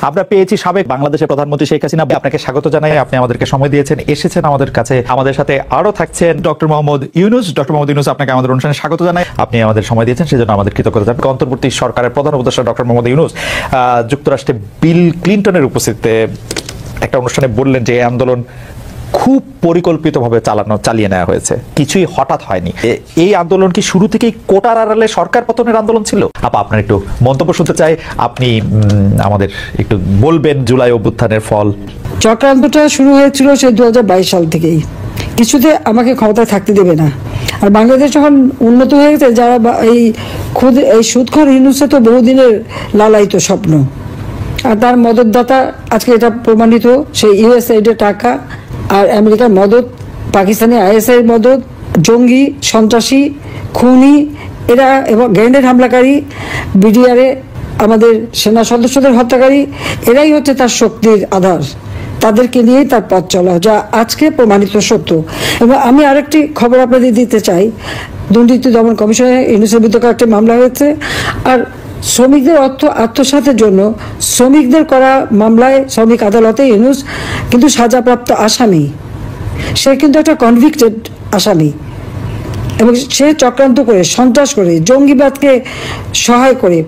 আমরা পেয়েছি সাবেক বাংলাদেশের প্রধানমন্ত্রী শেখ হাসিনা। আপনাকে স্বাগত জানাই, আপনি আমাদেরকে সময় দিয়েছেন, এসেছেন আমাদের কাছে। আমাদের সাথে আরো থাকছেন ডক্টর মোহাম্মদ ইউনূস। ডক্টর মোহাম্মদ ইউনূস, আপনাকে আমাদের অনুষ্ঠানে স্বাগত জানাই। আপনি আমাদের সময় দিয়েছেন, সেজন্য আমাদের কৃতজ্ঞতা জানাই। অন্তর্বর্তী সরকারের প্রধান উপদেষ্টা ডক্টর মোহাম্মদ ইউনূস যুক্তরাষ্ট্রে বিল ক্লিনটনের উপস্থিতিতে একটা অনুষ্ঠানে বললেন যে এই আন্দোলন খুব পরিকল্পিতভাবে চালিয়ে নেওয়া হয়েছে, কিছুই হঠাৎ হয়নি। এই আন্দোলন কি শুরু থেকেই কোটার আড়ালে সরকার পতনের আন্দোলন ছিল? আপনার একটু মন্তব্য শুনতে চাই। আপনি আমাদের একটু বলবেন জুলাই অভ্যুত্থানের ফল। চক্রান্তটা শুরু হয়েছিল সে 2022 সাল থেকেই। কিছুতে আমাকে ক্ষমতায় থাকতে দেবে না। আর বাংলাদেশ যখন উন্নত হয়ে গেছে, যারা এই সুদখোর ইউনূসে তো বহুদিনের লালায়িত স্বপ্ন, আর তার মদতদাতা আজকে এটা প্রমাণিত। সেই ইউএসএইডের টাকা আর আমেরিকার মদত, পাকিস্তানি আইএসআই মদত, জঙ্গি, সন্ত্রাসী, খুনি এরা এবং গ্রেনেড হামলাকারী, বিডিআরে আমাদের সেনা সদস্যদের হত্যাকারী, এরাই হচ্ছে তার শক্তির আধার। তাদেরকে নিয়েই তার পথ চলা, যা আজকে প্রমাণিত সত্য। এবং আমি আরেকটি খবর আপনাদের দিতে চাই। দুর্নীতি দমন কমিশনে ইউনূসের বিরুদ্ধে একটি মামলা হয়েছে। আর শ্রমিকদের অর্থ আত্মসাতের জন্য শ্রমিকদের করা মামলায় শ্রমিক আদালতে ইউনূস কিন্তু সাজাপ্রাপ্ত আসামি। সে কিন্তু একটা কনভিক্টেড আসামি এবং সে চক্রান্ত করে, সন্ত্রাস করে, জঙ্গিবাদকে সহায় করে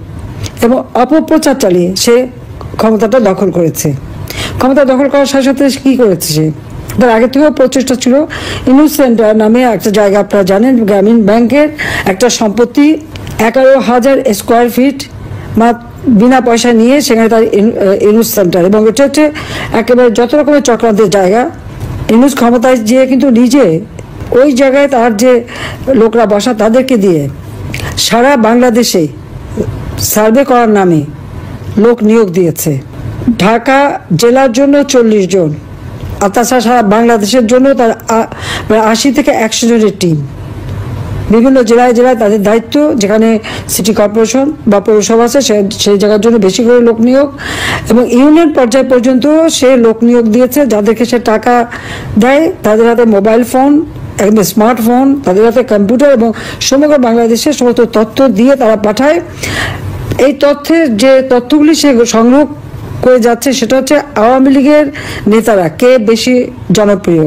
এবং অপপ্রচার চালিয়ে সে ক্ষমতাটা দখল করেছে। ক্ষমতা দখল করার সাথে সাথে কী করেছে সে? তার আগে থেকেও প্রচেষ্টা ছিল। ইউনূস সেন্টার নামে একটা জায়গা, আপনারা জানেন, গ্রামীণ ব্যাংকের একটা সম্পত্তি 11,000 স্কোয়ার ফিট বিনা পয়সা নিয়ে সেখানে তার ইউনূস সেন্টার। এবং এটা হচ্ছে একেবারে যত রকমের চক্রান্তের জায়গা। ইউনূস ক্ষমতায় যেয়ে কিন্তু নিজে ওই জায়গায় তার যে লোকরা বসা তাদেরকে দিয়ে সারা বাংলাদেশে সার্ভে করার নামে লোক নিয়োগ দিয়েছে। ঢাকা জেলার জন্য 40 জন, আর তাছাড়া সারা বাংলাদেশের জন্য তার 80 থেকে 100 জনের টিম। বিভিন্ন জেলায় জেলায় তাদের দায়িত্ব, যেখানে সিটি কর্পোরেশন বা পৌরসভা আছে সেই জায়গার জন্য বেশি করে লোক নিয়োগ। এবং ইউনিয়ন পর্যায় পর্যন্ত সে লোক নিয়োগ দিয়েছে, যাদেরকে সে টাকা দেয় তাদের হাতে মোবাইল ফোন, একদম স্মার্টফোন, তাদের হাতে কম্পিউটার এবং সমগ্র বাংলাদেশের সমস্ত তথ্য দিয়ে তারা পাঠায়। এই তথ্যের যে তথ্যগুলি সে সংগ্রহ করে যাচ্ছে সেটা হচ্ছে আওয়ামী লীগের নেতারা কে বেশি জনপ্রিয়,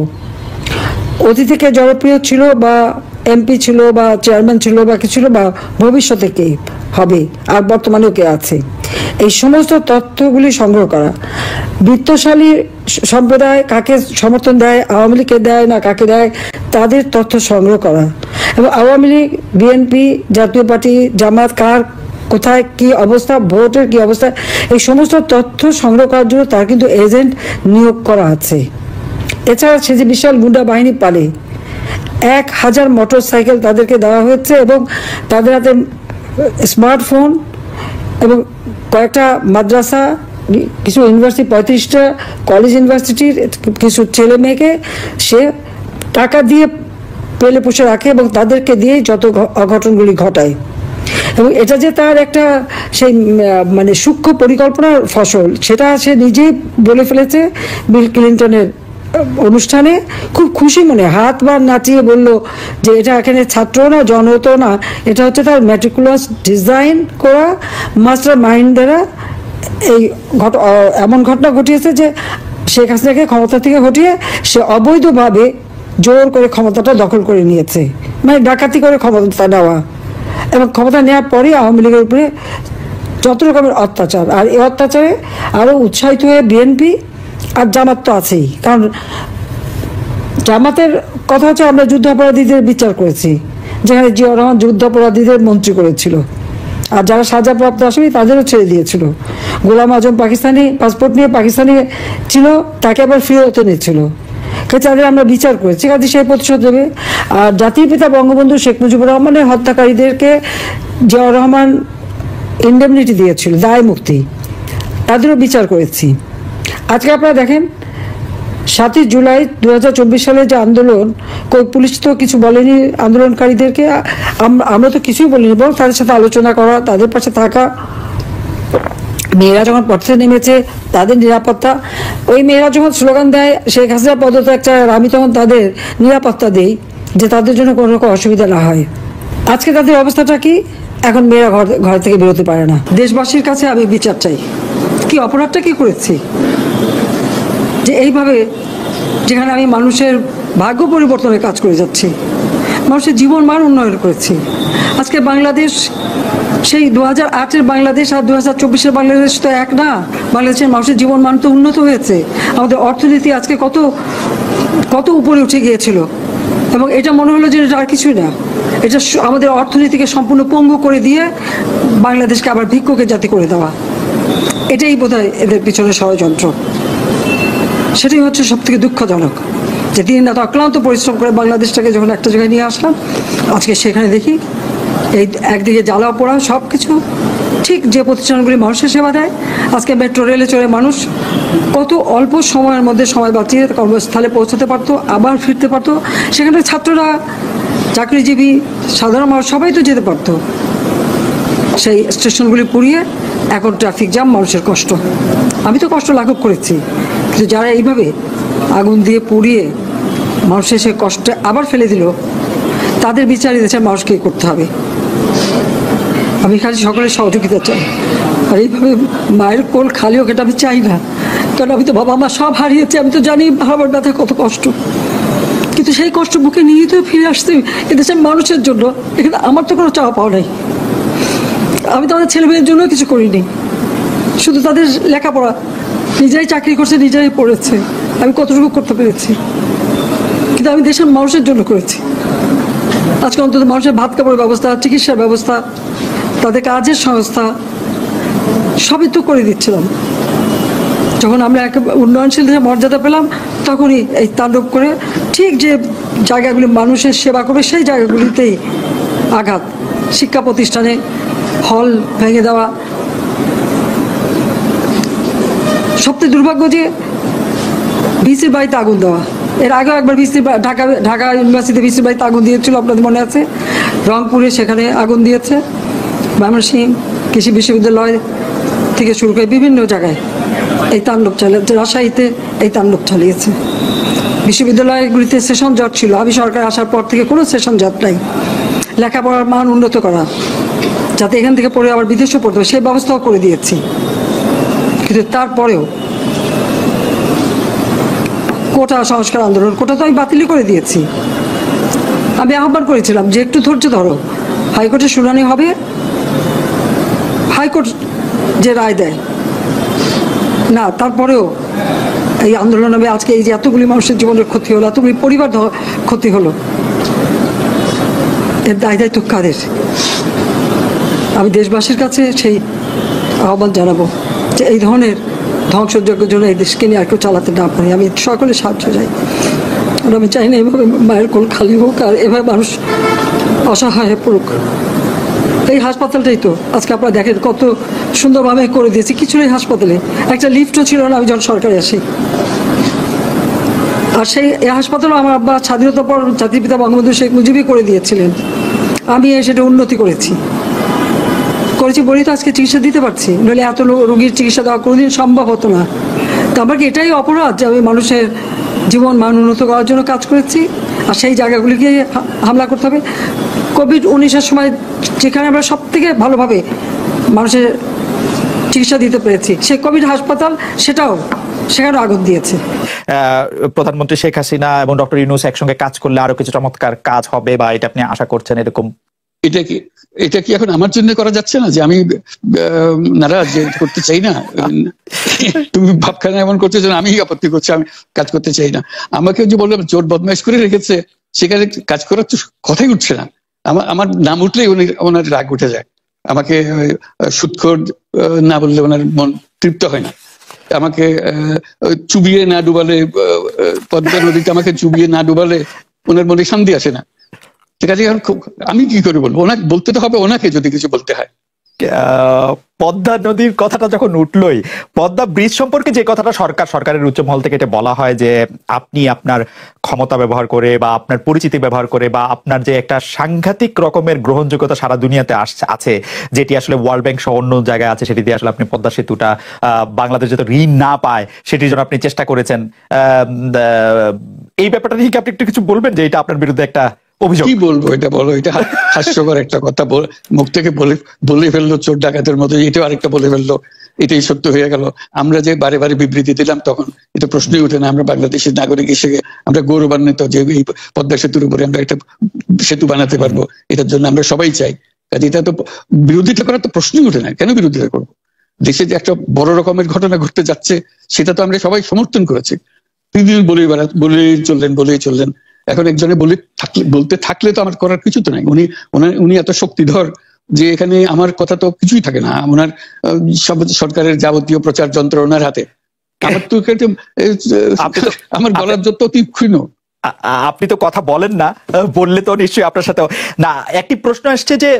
অতীতে কে জনপ্রিয় ছিল বা এমপি ছিল বা চেয়ারম্যান ছিল বা কি ছিল, বা ভবিষ্যতে কে হবে আর বর্তমানেও কে আছে, এই সমস্ত তথ্যগুলি সংগ্রহ করা। বিত্তশালী সম্প্রদায় কাকে সমর্থন দেয়, আওয়ামী লীগকে দেয় না কাকে দেয়, তাদের তথ্য সংগ্রহ করা। এবং আওয়ামী লীগ, বিএনপি, জাতীয় পার্টি, জামাত কার কোথায় কি অবস্থা, ভোটের কি অবস্থা, এই সমস্ত তথ্য সংগ্রহ করার জন্য তার কিন্তু এজেন্ট নিয়োগ করা আছে। এছাড়া সে যে বিশাল গুন্ডা বাহিনী পালে, 1000 মোটর সাইকেল তাদেরকে দেওয়া হয়েছে এবং তাদের হাতে স্মার্টফোন এবং কয়েকটা মাদ্রাসা, কিছু ইউনিভার্সিটি, 35টা কলেজ ইউনিভার্সিটির কিছু ছেলে মেয়েকে সে টাকা দিয়ে পেলে পুষে রাখে এবং তাদেরকে দিয়ে যত অঘটনগুলি ঘটায়। এবং এটা যে তার একটা সেই মানে সূক্ষ্ম পরিকল্পনার ফসল, সেটা সে নিজেই বলে ফেলেছে বিল ক্লিনটনের অনুষ্ঠানে। খুব খুশি মনে হাত বা নাচিয়ে বলল যে এটা এখানে ছাত্র না, জনত না, এটা হচ্ছে তার ম্যাট্রিকুলাস ডিজাইন করা মাস্টার মাইন্ড দ্বারা এই এমন ঘটনা ঘটিয়েছে যে শেখ হাসিনাকে ক্ষমতা থেকে হটিয়ে সে অবৈধভাবে জোর করে ক্ষমতাটা দখল করে নিয়েছে, মানে ডাকাতি করে ক্ষমতা নেওয়া। এবং ক্ষমতা নেওয়ার পরেই আওয়ামী লীগের উপরে যত রকমের অত্যাচার, আর এই অত্যাচারে আরও উৎসাহিত হয়ে বিএনপি আর জামাত তো আছেই। কারণ জামাতের কথা হচ্ছে আমরা যুদ্ধাপরাধীদের বিচার করেছি, যেখানে জিয়াউর রহমান যুদ্ধাপরাধীদের মন্ত্রী করেছিল, আর যারা সাজাপ্রাপ্ত আসামি তাদেরও ছেড়ে দিয়েছিল। গোলাম আজম পাকিস্তানি পাসপোর্ট নিয়ে পাকিস্তানি ছিল, তাকে আবার ফিরত এনেছিল, তাদের আমরা বিচার করেছি, কাজে সেই প্রতিশোধ দেবে। আর জাতির পিতা বঙ্গবন্ধু শেখ মুজিবুর রহমানের হত্যাকারীদেরকে জিয়াউর রহমান ইন্ডেমনিটি দিয়েছিল, দায় মুক্তি, তাদেরও বিচার করেছি। আজকে আপনারা দেখেন 7ই জুলাই 2024 সালে যে আন্দোলন, পুলিশ তো কিছু বলেনি আন্দোলনকারীদেরকে, আমরা তো কিছুই বলিনি, বরং তাদের সাথে আলোচনা করা, তাদের পাশে থাকা। মেয়েরা যখন পথে নেমেছে তাদের নিরাপত্তা, ওই মেয়েরা যখন স্লোগান দেয় শেখ হাসিনা পদত্যাগ চায়, আমি তখন তাদের নিরাপত্তা দেই যে তাদের জন্য কোনো রকম অসুবিধা না হয়। আজকে তাদের অবস্থাটা কি? এখন মেয়েরা ঘর থেকে বেরোতে পারে না। দেশবাসীর কাছে আমি বিচার চাই। কি অপরাধটা কি করেছি যে এইভাবে, যেখানে আমি মানুষের ভাগ্য পরিবর্তনের কাজ করে যাচ্ছি, মানুষের জীবন মান উন্নয়ন করেছি। আজকে বাংলাদেশ সেই 2008-এর বাংলাদেশ আর 2024-এর বাংলাদেশ তো এক না। বাংলাদেশের মানুষের জীবন মান তো উন্নত হয়েছে। আমাদের অর্থনীতি আজকে কত কত উপরে উঠে গিয়েছিল, এবং এটা মনে হলো যে এটা আর কিছুই না, এটা আমাদের অর্থনীতিকে সম্পূর্ণ পঙ্গু করে দিয়ে বাংলাদেশকে আবার ভিক্ষুকের জাতি করে দেওয়া। এটাই বোধহয় এদের পিছনে ষড়যন্ত্র। সেটাই হচ্ছে সব থেকে দুঃখজনক, যে দিন রাত অক্লান্ত পরিশ্রম করে বাংলাদেশটাকে যখন একটা জায়গায় নিয়ে আসলাম, আজকে সেখানে দেখি এই একদিকে জ্বালা পোড়া সব কিছু। ঠিক যে প্রতিষ্ঠানগুলি মানুষের সেবা দেয়, আজকে মেট্রো রেলে চড়ে মানুষ কত অল্প সময়ের মধ্যে সময় বাঁচিয়ে কর্মস্থলে পৌঁছতে পারতো, আবার ফিরতে পারতো। সেখানে ছাত্ররা, চাকরিজীবী, সাধারণ মানুষ সবাই তো যেতে পারতো। সেই স্টেশনগুলি পুড়িয়ে এখন ট্রাফিক জ্যাম, মানুষের কষ্ট। আমি তো কষ্ট লাঘব করেছি, কিন্তু যারা এইভাবে আগুন দিয়ে পুড়িয়ে মানুষের সে কষ্টে আবার ফেলে দিল, তাদের বিচার দেশের মানুষকে করতে হবে। আমি খালি সকলের সহযোগিতা চাই, আর এইভাবে মায়ের কোল খালি হোক এটা আমি চাই না। কারণ আমি তো বাবা মা সব হারিয়েছি, আমি তো জানি হারাবার ব্যথা কত কষ্ট, কিন্তু সেই কষ্ট বুকে নিয়ে তো ফিরে আসতে এদেশের মানুষের জন্য। এখানে আমার তো কোনো চাওয়া পাওয়া নাই। আমি তো আমার ছেলে মেয়ের জন্য কিছু করিনি, শুধু তাদের লেখাপড়া, নিজেরাই চাকরি করছে, নিজেরাই পড়েছে, আমি কতটুকু করতে পেরেছি, কিন্তু আমি দেশের মানুষের জন্য করেছি। আজকে অন্তত মানুষের ভাত কাপড়ের ব্যবস্থা, চিকিৎসার ব্যবস্থা, তাদের কাজের সংস্থা সবই তো করে দিচ্ছিলাম। যখন আমরা এক উন্নয়নশীল দেশে মর্যাদা পেলাম, তখনই এই তাণ্ডব করে ঠিক যে জায়গাগুলি মানুষের সেবা করবে সেই জায়গাগুলিতেই আঘাত। শিক্ষা প্রতিষ্ঠানে হল ভেঙে দেওয়া। সবচেয়ে দুর্ভাগ্য যে ভিসির বাড়িতে আগুন দেওয়া। এর আগেও একবার ঢাকা ইউনিভার্সিটি ভিসির বাড়িতে আগুন দিয়েছিল, আপনাদের মনে আছে। রংপুরে সেখানে আগুন দিয়েছে, ময়মনসিংহ কৃষি বিশ্ববিদ্যালয় থেকে শুরু করে বিভিন্ন জায়গায় এই তাণ্ডব চালিয়েছে। রাজশাহীতে এই তাণ্ডব চালিয়েছে। বিশ্ববিদ্যালয়গুলিতে সেশন জট ছিল, আমি সরকার আসার পর থেকে কোনো সেশন জট নাই। লেখাপড়ার মান উন্নত করা, যাতে এখান থেকে পড়ে আবার বিদেশে পড়তে হবে, সেই ব্যবস্থাও করে দিয়েছি। কিন্তু তারপরেও কোটা সংস্কার আন্দোলন, কোটা তো আমি বাতিল করে দিয়েছি। আমি আহ্বান করেছিলাম যে একটু ধৈর্য ধরো, হাইকোর্টের শুনানি হবে, হাইকোর্ট যে রায় দেয় না। তারপরেও এই আন্দোলন হবে। আজকে এই যে এতগুলি মানুষের জীবনের ক্ষতি হলো, এতগুলি পরিবার ক্ষতি হলো, এর দায়িত্ব কাদের? আমি দেশবাসীর কাছে সেই আহ্বান জানাবো যে এই ধরনের ধ্বংসযজ্ঞের জন্য এই দেশকে নিয়ে আর কেউ চালাতে না পারে। আমি সকলে সাহায্য চাই, আর আমি চাই না এভাবে মায়ের কোল খালি হোক আর এভাবে মানুষ অসহায় হয়ে পড়ুক। এই হাসপাতালটাই তো আজকে আপনারা দেখেন কত সুন্দরভাবে করে দিয়েছি। কিছু নেই হাসপাতালে, একটা লিফটও ছিল না আমি যখন সরকারে আসি। আর সেই এই হাসপাতালও আমার আব্বা স্বাধীনতার পর জাতির পিতা বঙ্গবন্ধু শেখ মুজিবই করে দিয়েছিলেন। আমি সেটা উন্নতি করেছি বলেই তো আজকে চিকিৎসা দিতে পারছি, নইলে এত রোগীর চিকিৎসা দেওয়া কোনোদিন সম্ভব হতো না। তো আমার কি এটাই অপরাধ যে আমি মানুষের জীবন মান উন্নত করার জন্য কাজ করেছি, আর সেই জায়গাগুলিকে হামলা করতে হবে? কোভিড-19-এর সময় যেখানে আমরা সব থেকে ভালোভাবে মানুষের চিকিৎসা দিতে পেরেছি, সেই কোভিড হাসপাতাল সেখানে আগুন দিয়েছে। প্রধানমন্ত্রী শেখ হাসিনা এবং ডক্টর ইউনূস একসঙ্গে কাজ করলে আরো কিছু চমৎকার কাজ হবে, বা এটা আপনি আশা করছেন এরকম? এটা কি এখন আমার জন্য করা যাচ্ছে না যে আমি নারাজ, যে করতে চাই না? তুমি ভাবখানা এমন করছো যেন আমি আপত্তি করছি, আমি কাজ করতে চাই না। আমাকে যে বললাম জোর বদমাইশ করে রেখেছে, সেখানে কাজ করার তো কথাই উঠছে না। আমার নাম উঠলেই ওনার রাগ উঠে যায়। আমাকে সুৎখোর না বললে ওনার মন তৃপ্ত হয় না। আমাকে চুবিয়ে না ডুবালে, পদ্মা নদীতে আমাকে চুবিয়ে না ডুবালে ওনার মনে শান্তি আসে না। ঠিক আছে, আমি কি করে বলবো? ওনাকে বলতে তো হবে, ওনাকে যদি কিছু বলতে হয়। পদ্মা নদীর কথাটা যখন উঠলোই, পদ্মা ব্রিজ সম্পর্কে যে কথাটা সরকারের উচ্চ মহল থেকে এটা বলা হয় যে আপনি আপনার ক্ষমতা ব্যবহার করে বা আপনার পরিচিতি ব্যবহার করে বা আপনার যে একটা সাংঘাতিক রকমের গ্রহণযোগ্যতা সারা দুনিয়াতে আছে, যেটি আসলে ওয়ার্ল্ড ব্যাংক সহ অন্য জায়গায় আছে, সেটি দিয়ে আসলে আপনি পদ্মা সেতুটা বাংলাদেশ যাতে ঋণ না পায় সেটির জন্য আপনি চেষ্টা করেছেন। এই ব্যাপারটা নিয়ে কি আপনি একটু কিছু বলবেন, যে এটা আপনার বিরুদ্ধে একটা অভিযোগ। কি বলবো, এটা বলো, এটা হাস্যকর একটা কথা, মুখ থেকে বলে ফেললো চোর ডাকাতের মতো, এটাও আরেকটা বলে ফেললো, এটাই সত্য হয়ে গেল। আমরা যে বারে বারে বিবৃতি দিলাম তখন এটা প্রশ্নই ওঠে না। আমরা বাংলাদেশের নাগরিক হিসেবে আমরা গৌরবান্বিত যে এই পদ্মা সেতুর উপরে আমরা একটা সেতু বানাতে পারবো, এটার জন্য আমরা সবাই চাই। কাজে এটা তো বিরোধিতা করার তো প্রশ্নই ওঠে না, কেন বিরোধিতা করবো? দেশে যে একটা বড় রকমের ঘটনা ঘটতে যাচ্ছে সেটা তো আমরা সবাই সমর্থন করেছি। তিনি বলেই চললেন। এখন একজনে বলতে থাকলে তো আমার করার কিছু তো নাই। উনি এত শক্তিধর যে এখানে আমার কথা তো কিছুই থাকে না। ওনার সরকারের যাবতীয় প্রচার যন্ত্র ওনার হাতে। আমার তো আমার বলার যত তীক্ষ্ণ। আপনি তো কথা বলেন না, বললে তো নিশ্চয়ই আপনার সাথে না। একটি প্রশ্ন আসছে যে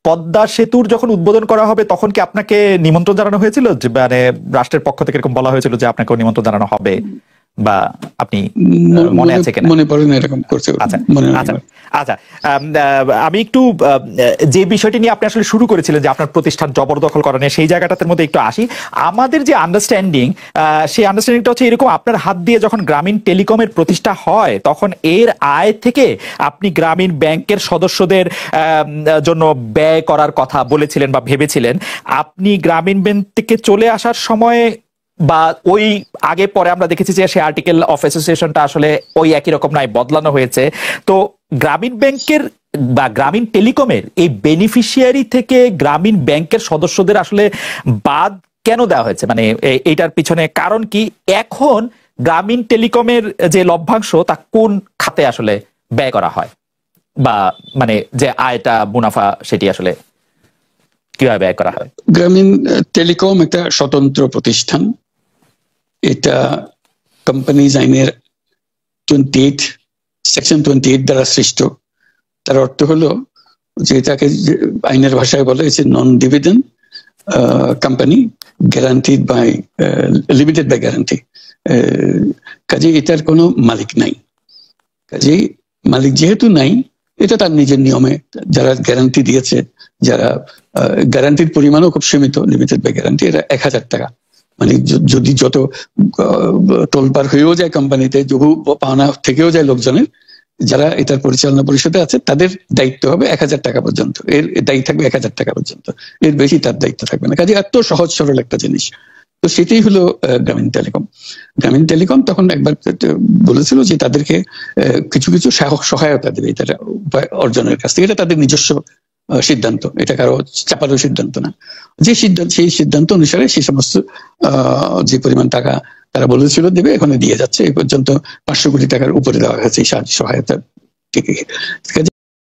পদ্মা সেতুর যখন উদ্বোধন করা হবে তখন কি আপনাকে নিমন্ত্রণ জানানো হয়েছিল, যে মানে রাষ্ট্রের পক্ষ থেকে এরকম বলা হয়েছিল যে আপনাকে নিমন্ত্রণ জানানো হবে, বা আপনি মনে আছে কিনা? মনে পড়ে না এরকম করছে। আচ্ছা, আমি একটু যে বিষয়টি নিয়ে আপনি আসলে শুরু করেছিলেন যে আপনার প্রতিষ্ঠান জবরদখল করা নিয়ে, সেই জায়গাটার মধ্যে একটু আসি। আমাদের যে আন্ডারস্ট্যান্ডিং, সেই আন্ডারস্ট্যান্ডিংটা হচ্ছে এরকম, আপনার হাত দিয়ে যখন গ্রামীণ টেলিকমের প্রতিষ্ঠা হয় তখন এর আয় থেকে আপনি গ্রামীণ ব্যাংকের সদস্যদের জন্য ব্যয় করার কথা বলেছিলেন বা ভেবেছিলেন। আপনি গ্রামীণ ব্যাংক থেকে চলে আসার সময় বা ওই আগে পরে আমরা দেখেছি যে সে আর্টিকেল অফ অ্যাসোসিয়েশনটা আসলে ওই একই রকম নাই, বদলানো হয়েছে। তো গ্রামীণ ব্যাংকের বা গ্রামীণ টেলিকমের এই বেনিফিশিয়ারি থেকে গ্রামীণ ব্যাংকের সদস্যদের আসলে বাদ কেন দেওয়া হয়েছে, মানে এইটার পিছনে কারণ কি? এখন গ্রামীণ টেলিকমের যে লভ্যাংশ তা কোন খাতে আসলে ব্যয় করা হয়, বা মানে যে আয়টা মুনাফা সেটি আসলে কিভাবে ব্যয় করা হয়? গ্রামীণ টেলিকম একটা স্বতন্ত্র প্রতিষ্ঠান। এটা কোম্পানিজ আইনের সেকশন 28 দ্বারা সৃষ্ট। তার অর্থ হলো যে এটাকে আইনের ভাষায় বলে non dividend company, guaranteed by limited by guarantee. কাজে এটার কোনো মালিক নাই। কাজে মালিক যেহেতু নাই, এটা তার নিজের নিয়মে যারা গ্যারান্টি দিয়েছে, যারা গ্যারান্টির পরিমাণও খুব সীমিত, লিমিটেড বাই গ্যারান্টি, এটা 1000 টাকা। মানে যদি যত তোলপাড় হয়েও যায় কোম্পানিতে, বহু পাওনা থেকেও যায় লোকজনের, যারা এটার পরিচালনা পরিষদে আছে তাদের দায়িত্ব হবে 1000 টাকা পর্যন্ত। এর দায়িত্ব থাকবে 1000 টাকা পর্যন্ত, এর বেশি তার দায়িত্ব থাকবে না। কাজে এত সহজ সরল একটা জিনিস। তো সেটাই হলো গ্রামীণ টেলিকম। গ্রামীণ টেলিকম তখন একবার বলেছিল যে তাদেরকে কিছু কিছু সহায়তা দেবে এটার উপায় অর্জনের কাছ থেকে। এটা তাদের নিজস্ব সিদ্ধান্ত, এটা কারো চাপারও সিদ্ধান্ত না। সেই সিদ্ধান্ত অনুসারে সেই সমস্ত যে পরিমাণ টাকা তারা বলেছিল দেবে, এখানে দিয়ে যাচ্ছে। এই পর্যন্ত 500 কোটি টাকার উপরে দেওয়া হয়েছে এই সহায়তা থেকে।